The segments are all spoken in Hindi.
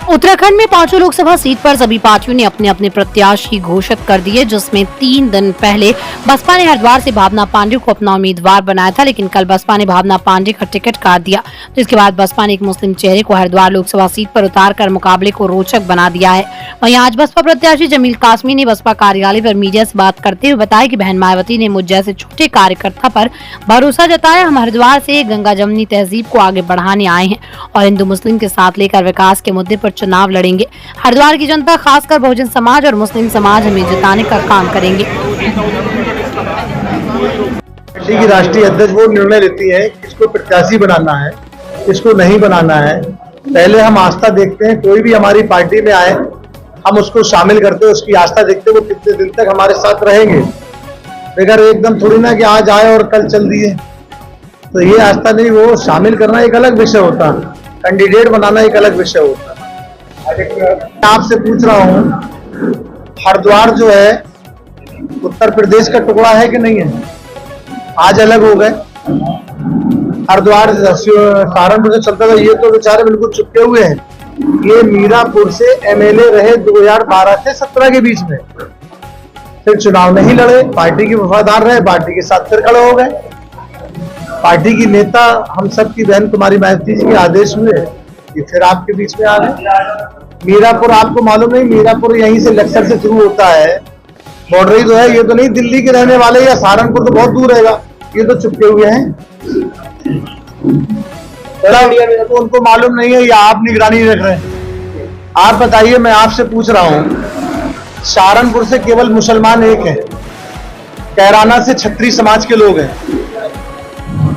उत्तराखंड में पांचों लोकसभा सीट पर सभी पार्टियों ने अपने अपने प्रत्याशी घोषित कर दिए, जिसमें 3 दिन पहले बसपा ने हरिद्वार से भावना पांडे को अपना उम्मीदवार बनाया था, लेकिन कल बसपा ने भावना पांडे का टिकट काट दिया, जिसके बाद बसपा ने एक मुस्लिम चेहरे को हरिद्वार लोकसभा सीट पर उतारकर मुकाबले को रोचक बना दिया है। वहीं आज बसपा प्रत्याशी जमील कासमी ने बसपा कार्यालय पर मीडिया से बात करते हुए बताया कि बहन मायावती ने मुझ जैसे छोटे कार्यकर्ता पर भरोसा जताया। हम हरिद्वार से गंगा जमनी तहजीब को आगे बढ़ाने आए हैं और हिंदू मुस्लिम के साथ लेकर विकास के मुद्दे पर चुनाव लड़ेंगे। हरिद्वार की जनता, खासकर बहुजन समाज और मुस्लिम समाज हमें जिताने का काम करेंगे। पार्टी की राष्ट्रीय अध्यक्ष वो निर्णय लेती है किसको प्रत्याशी बनाना है, किसको नहीं बनाना है। पहले हम आस्था देखते हैं, कोई भी हमारी पार्टी में आए हम उसको शामिल करते हैं, उसकी आस्था देखते हैं वो कितने दिन तक हमारे साथ रहेंगे। बेगर एकदम थोड़ी ना कि आज आए और कल चल दिए, तो ये आस्था नहीं। वो शामिल करना एक अलग विषय होता है, कैंडिडेट बनाना एक अलग विषय होता है। आपसे पूछ रहा हूँ, हरिद्वार जो है उत्तर प्रदेश का टुकड़ा है कि नहीं है? आज अलग हो गए। हरिद्वार सहारनपुर से चलता था, ये तो बेचारे बिल्कुल चुपके हुए हैं। ये मीरापुर से एमएलए रहे 2012 से 17 के बीच में, फिर चुनाव नहीं लड़े, पार्टी के वफादार रहे, पार्टी के साथ फिर खड़े हो गए। पार्टी की नेता हम सब की बहन कुमारी मायावती जी के आदेश हुए कि फिर आपके बीच में आ गए। मीरापुर आपको मालूम नहीं, मीरापुर यहीं से लक्सर से शुरू होता है, बॉर्डर ही तो है। ये तो नहीं दिल्ली के रहने वाले या सहारनपुर तो बहुत दूर रहेगा, ये तो चुपके हुए हैं। तो उनको मालूम नहीं है या आप निगरानी रख रहे हैं? आप बताइए, मैं आपसे पूछ रहा हूं, सहारनपुर से केवल मुसलमान एक है, कैराना से क्षत्रिय समाज के लोग हैं,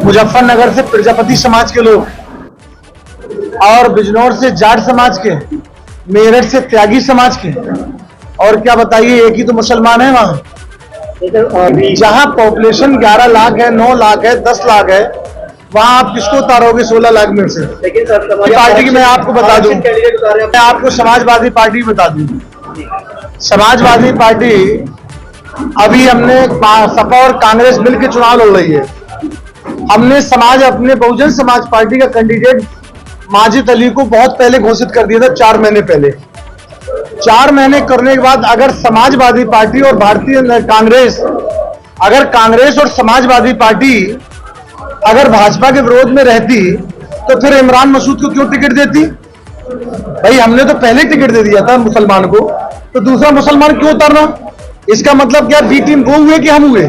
मुजफ्फरनगर से प्रजापति समाज के लोग, और बिजनौर से जाट समाज के, मेरठ से त्यागी समाज के, और क्या बताइए एक ही तो मुसलमान है वहां। जहां पॉपुलेशन 11 लाख है, 9 लाख है, 10 लाख है, वहां आप किसको उतारोगे 16 लाख में से? लेकिन पार्टी की मैं आपको बता दूं, मैं आपको समाजवादी पार्टी बता दूं। समाजवादी पार्टी अभी हमने सपा और कांग्रेस मिलकर चुनाव लड़ रही है। हमने अपने बहुजन समाज पार्टी का कैंडिडेट माजिद अली को बहुत पहले घोषित कर दिया था, 4 महीने पहले। 4 महीने करने के बाद अगर समाजवादी पार्टी और भारतीय कांग्रेस, अगर कांग्रेस और समाजवादी पार्टी अगर भाजपा के विरोध में रहती तो फिर इमरान मसूद को क्यों टिकट देती? भाई हमने तो पहले टिकट दे दिया था मुसलमान को, तो दूसरा मुसलमान क्यों उतारना? इसका मतलब क्या बी टीम वो हुए कि हम हुए?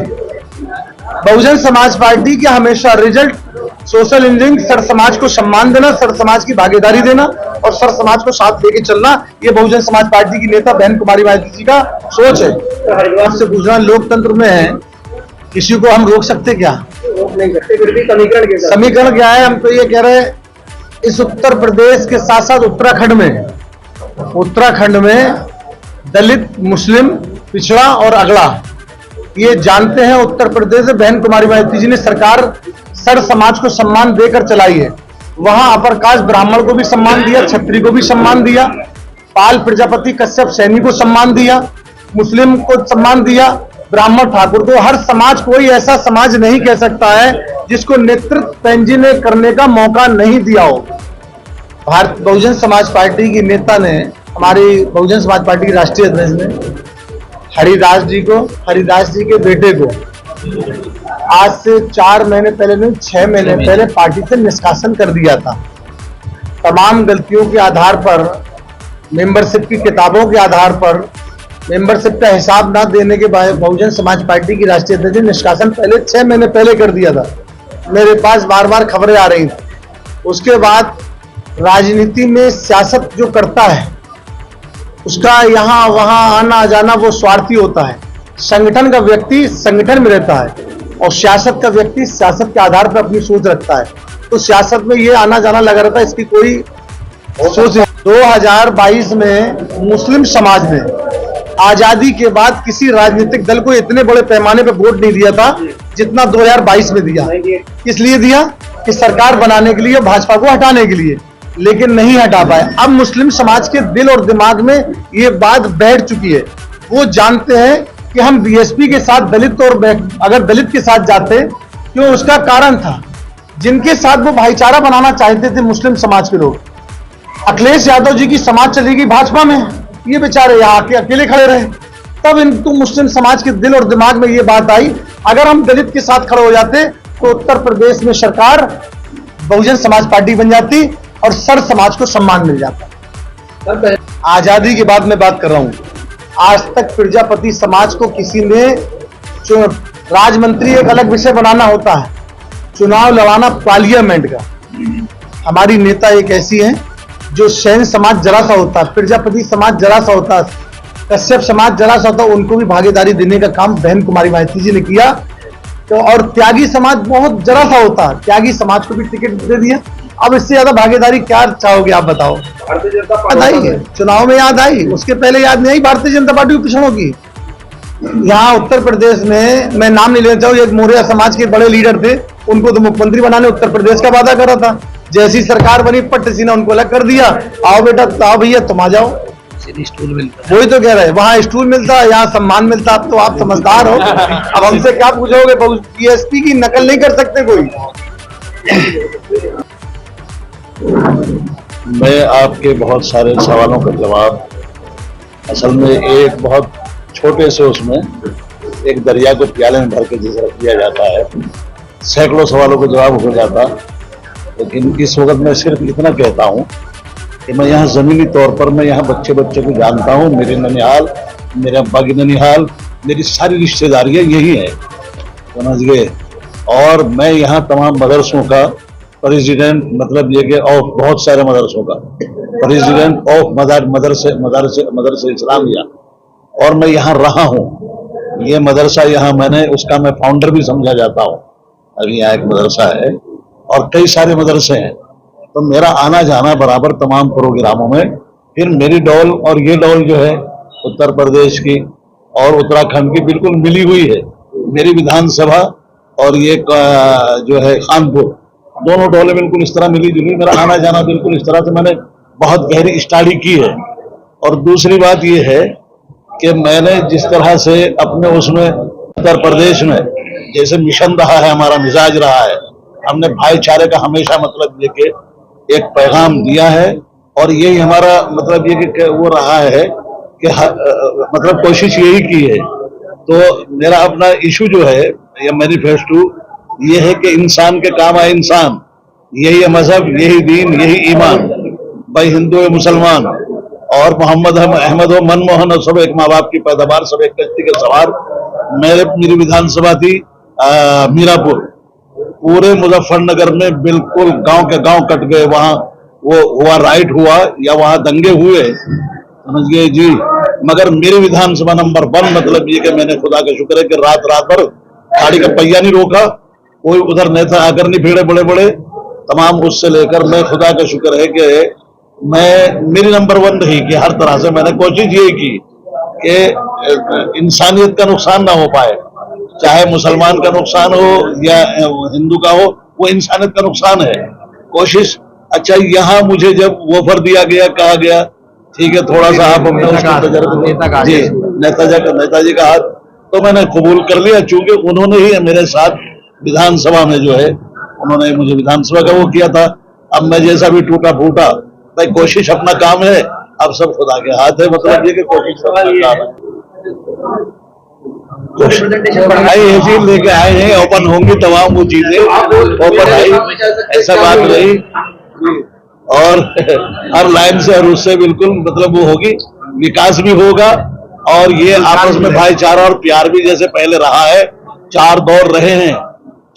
बहुजन समाज पार्टी की हमेशा रिजल्ट सोशल इंजीनियरिंग, सर समाज को सम्मान देना, सर समाज की भागीदारी देना और सर समाज को साथ लेके चलना, ये बहुजन समाज पार्टी की नेता बहन कुमारी मायावती जी का सोच है। तो हरिद्वार से पूछना, लोकतंत्र में है, किसी को हम रोक सकते क्या? रोक नहीं सकते। फिर भी समीकरण क्या है? हम तो ये कह रहे हैं, इस उत्तर प्रदेश के साथ साथ उत्तराखंड में दलित, मुस्लिम, पिछड़ा और अगड़ा, ये जानते हैं उत्तर प्रदेश में बहन कुमारी मायावती जी ने सरकार सर समाज को सम्मान देकर चलाई है। वहां अपर कास्ट ब्राह्मण को भी सम्मान दिया, क्षत्रिय को भी सम्मान दिया, पाल प्रजापति कश्यप सैनी को सम्मान दिया, मुस्लिम को सम्मान दिया, ब्राह्मण ठाकुर को। हर समाज, कोई ऐसा समाज नहीं कह सकता है जिसको नेतृत्व पेंजी ने करने का मौका नहीं दिया हो। भारत बहुजन समाज पार्टी की नेता ने, हमारी बहुजन समाज पार्टी की राष्ट्रीय अध्यक्ष ने हरिदास जी के बेटे को आज से 4 महीने पहले नहीं, 6 महीने पहले पार्टी से निष्कासन कर दिया था। तमाम गलतियों के आधार पर, मेंबरशिप की किताबों के आधार पर, मेंबरशिप का हिसाब ना देने के बाद बहुजन समाज पार्टी की राष्ट्रीय अध्यक्ष ने निष्कासन पहले 6 महीने पहले कर दिया था। मेरे पास बार बार खबरें आ रही थी। उसके बाद राजनीति में सियासत जो करता है उसका यहाँ वहां आना जाना वो स्वार्थी होता है। संगठन का व्यक्ति संगठन में रहता है और सियासत का व्यक्ति सियासत के आधार पर अपनी सोच रखता है। तो सियासत में ये आना जाना लगा रहता है, इसकी कोई सोच। 2022 में मुस्लिम समाज ने आजादी के बाद किसी राजनीतिक दल को इतने बड़े पैमाने पर वोट नहीं दिया था जितना 2022 में दिया। इसलिए दिया कि सरकार बनाने के लिए, भाजपा को हटाने के लिए, लेकिन नहीं हटा पाए। अब मुस्लिम समाज के दिल और दिमाग में ये बात बैठ चुकी है। वो जानते हैं कि हम बीएसपी के साथ दलित, और अगर दलित के साथ जाते क्यों, उसका कारण था जिनके साथ वो भाईचारा बनाना चाहते थे मुस्लिम समाज के लोग, अखिलेश यादव जी की समाज चली गई भाजपा में, ये बेचारे यहाँ आके अकेले खड़े रहे। तब हिंदू मुस्लिम समाज के दिल और दिमाग में ये बात आई, अगर हम दलित के साथ खड़े हो जाते तो उत्तर प्रदेश में सरकार बहुजन समाज पार्टी बन जाती और सर समाज को सम्मान मिल जाता। आजादी के बाद मैं बात कर रहा हूं, आज तक प्रजापति समाज को किसी ने राजमंत्री एक अलग विषय बनाना होता है, चुनाव लड़ाना पार्लियामेंट का। हमारी नेता एक ऐसी है जो शैन समाज जरा सा होता है, प्रजापति समाज जरा सा होता है, कश्यप समाज जरा सा होता है, उनको भी भागीदारी देने का काम बहन कुमारी माइती जी ने किया। तो और त्यागी समाज बहुत जरा सा होता है, त्यागी समाज को भी टिकट दे दिया। अब इससे ज्यादा भागीदारी क्या चाहोगे आप बताओ? भारतीय जनता याद आई है, चुनाव में याद आई, उसके पहले याद नहीं आई भारतीय जनता पार्टी के पिछड़ों की। यहाँ उत्तर प्रदेश में मैं नाम नहीं लेना चाहूँ, एक मौर्य समाज के बड़े लीडर थे, उनको तो मुख्यमंत्री बनाने उत्तर प्रदेश का वादा कर रहा था। जैसी सरकार बनी पट्ट सीना उनको अलग कर दिया, आओ बेटा आओ भैया तुम आ जाओ, स्टूल मिलता वही तो कह रहे हैं, वहां स्टूल मिलता है, यहाँ सम्मान मिलता। अब तो आप समझदार हो, अब हमसे क्या पूछोगे? पीएसपी की नकल नहीं कर सकते कोई। मैं आपके बहुत सारे सवालों का जवाब असल में एक बहुत छोटे से उसमें एक दरिया को प्याले में भर के जिस तरह किया जाता है, सैकड़ों सवालों का जवाब हो जाता। लेकिन इस वक्त मैं सिर्फ इतना कहता हूं कि मैं यहाँ जमीनी तौर पर मैं यहाँ बच्चे बच्चे को जानता हूँ। मेरे ननिहाल, मेरे अब्बा की ननिहाल, मेरी सारी रिश्तेदारियाँ यही है, समझ गए। और मैं यहाँ तमाम मदरसों का प्रेसिडेंट, मतलब ये कि ऑफ बहुत सारे मदरसों का प्रेसिडेंट ऑफ मदरसे इस्लामिया, और मैं यहाँ रहा हूँ। ये मदरसा यहाँ मैंने उसका मैं फाउंडर भी समझा जाता हूँ। अभी यहाँ एक मदरसा है और कई सारे मदरसे हैं, तो मेरा आना जाना बराबर तमाम प्रोग्रामों में। फिर मेरी डोल और ये डोल जो है उत्तर प्रदेश की और उत्तराखंड की बिल्कुल मिली हुई है। मेरी विधानसभा और ये जो है कानपुर, दोनों डोलें बिल्कुल इस तरह मिली जुली। मेरा आना जाना बिल्कुल इस तरह से मैंने बहुत गहरी स्टडी की है। और दूसरी बात ये है कि मैंने जिस तरह से अपने उसमें उत्तर प्रदेश में जैसे मिशन रहा है, हमारा मिजाज रहा है, हमने भाईचारे का हमेशा मतलब लेके एक पैगाम दिया है। और यही हमारा मतलब ये कि वो रहा है कि मतलब कोशिश यही की है। तो मेरा अपना इशू जो है या मैनिफेस्टो ये है कि इंसान के काम आए इंसान, यही है मजहब, यही दीन, यही ईमान। भाई हिंदू है, मुसलमान और मोहम्मद अहमद हो, मनमोहन और सब एक माँ बाप की पैदावार, सब एक कश्ती के सवार। मेरी विधानसभा थी मीरापुर, पूरे मुजफ्फरनगर में बिल्कुल गांव के गांव कट गए। वहां वो हुआ राइट हुआ या वहां दंगे हुए, समझ गए जी। मगर मेरी विधानसभा नंबर 1 मतलब ये कि मैंने खुदा का शुक्र है कि रात भर गाड़ी का पहिया नहीं रोका, कोई उधर नेता आकर नहीं भिड़े बड़े बड़े तमाम। उससे लेकर मैं खुदा का शुक्र है कि मेरी नंबर 1 रही कि हर तरह से मैंने कोशिश ये की कि इंसानियत का नुकसान ना हो पाए, चाहे मुसलमान का नुकसान हो या हिंदू का हो, वो इंसानियत का नुकसान है। कोशिश अच्छा, यहाँ मुझे जब वोफर दिया गया, कहा गया ठीक है थोड़ा सा आप अपने जी नेताजी का हाथ, तो मैंने कबूल कर लिया। चूंकि उन्होंने ही मेरे साथ विधानसभा में जो है उन्होंने मुझे विधानसभा का वो किया था। अब मैं जैसा भी टूटा फूटा, भाई कोशिश अपना काम है, अब सब खुदा के हाथ है। मतलब ये कि कोशिश अपना काम है। पढ़ाई ऐसी लेके आए हैं, ओपन होंगी तमाम वो चीजें, ओपन आई, ऐसा बात नहीं। और हर लाइन से और उससे बिल्कुल मतलब वो होगी, विकास भी होगा। और ये आपस में भाईचारा और प्यार भी जैसे पहले रहा है। 4 दौर रहे हैं,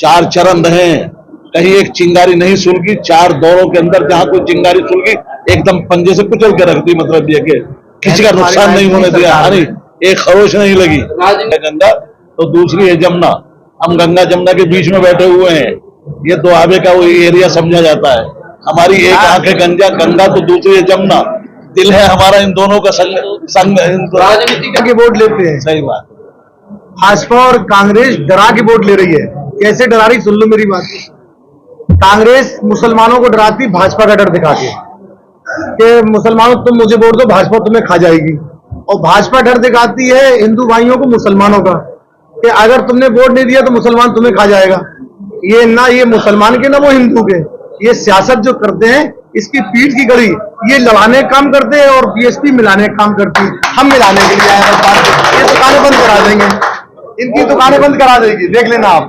4 चरण रहे हैं, कहीं एक चिंगारी नहीं सुलगी। 4 दौरों के अंदर जहां कोई चिंगारी सुलगी एकदम पंजे से कुचल के रख दी। मतलब ये कि किसी का नुकसान नहीं होने दिया, अरे एक खरोच नहीं लगी। गंगा तो दूसरी है जमुना, हम गंगा जमुना के बीच में बैठे हुए हैं। ये दोआबे का वो एरिया समझा जाता है। हमारी एक आंख है गंगा तो दूसरी है जमुना। दिल है हमारा इन दोनों का संग राजनीति के वोट लेते हैं। सही बात। भाजपा और कांग्रेस डरा के वोट ले रही है। कैसे डरा रही, सुन लो मेरी बात। कांग्रेस मुसलमानों को डराती भाजपा का डर दिखा के कि मुसलमानों तुम मुझे वोट दो, भाजपा तुम्हें खा जाएगी। और भाजपा डर दिखाती है हिंदू भाइयों को मुसलमानों का कि अगर तुमने वोट नहीं दिया तो मुसलमान तुम्हें खा जाएगा। ये ना ये मुसलमान के ना वो हिंदू के, ये सियासत जो करते हैं इसकी पीठ की गड़ी ये लड़ाने का काम करते हैं और बीएसपी मिलाने का काम करती है। हम मिलाने के लिए आए हैं, ये दुकानें बंद करा देंगे, इनकी दुकानें बंद करा देगी, देख लेना आप।